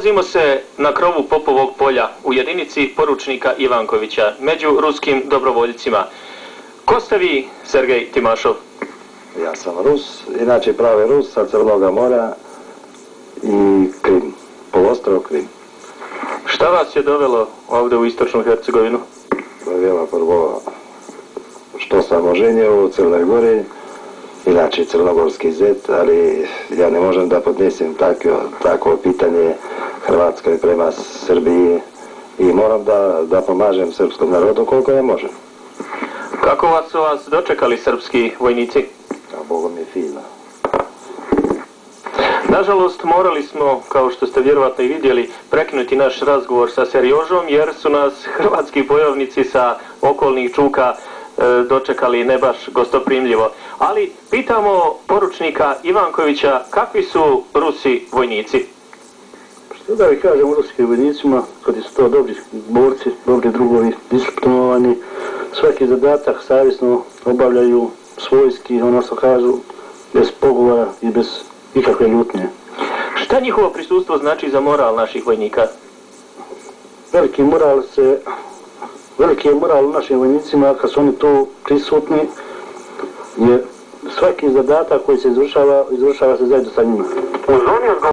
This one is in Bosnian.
Nalazimo se na krovu Popovog polja u jedinici poručnika Ivankovića među ruskim dobrovoljcima. Ko ste vi, Sergej Timašov? Ja sam Rus, inače pravi Rus sa Crnoga mora i Krim, poluostrvo Krim. Šta vas je dovelo ovdje u istočnu Hercegovinu? Dovela prvo što sam oženio u Crnoj Gori, inače crnogorski zet, ali ja ne možem da podnesim takvo pitanje Hrvatskoj prema Srbiji i moram da pomažem srpskom narodu koliko ja možem. Kako su vas dočekali srpski vojnici? A Bogom je fino. Nažalost, morali smo, kao što ste vjerovatno i vidjeli, prekinuti naš razgovor sa Serjožom, jer su nas hrvatski bojovnici sa okolnih čuka dočekali ne baš gostoprimljivo. Ali pitamo poručnika Ivankovića, kakvi su Rusi vojnici? Što da vi kažem o ruskim vojnicima, kad su to dobri borci, dobri drugovi, disciplinovani, svaki zadatak savjesno obavljaju svojski, ono što kažu, bez pogovora i bez ikakve ljutnje. Šta njihovo prisustvo znači za moral naših vojnika? Veliki je moral u našim vojnicima kad su oni tu prisutni, jer svaki zadatak koji se izvršava se zajedno sa njima.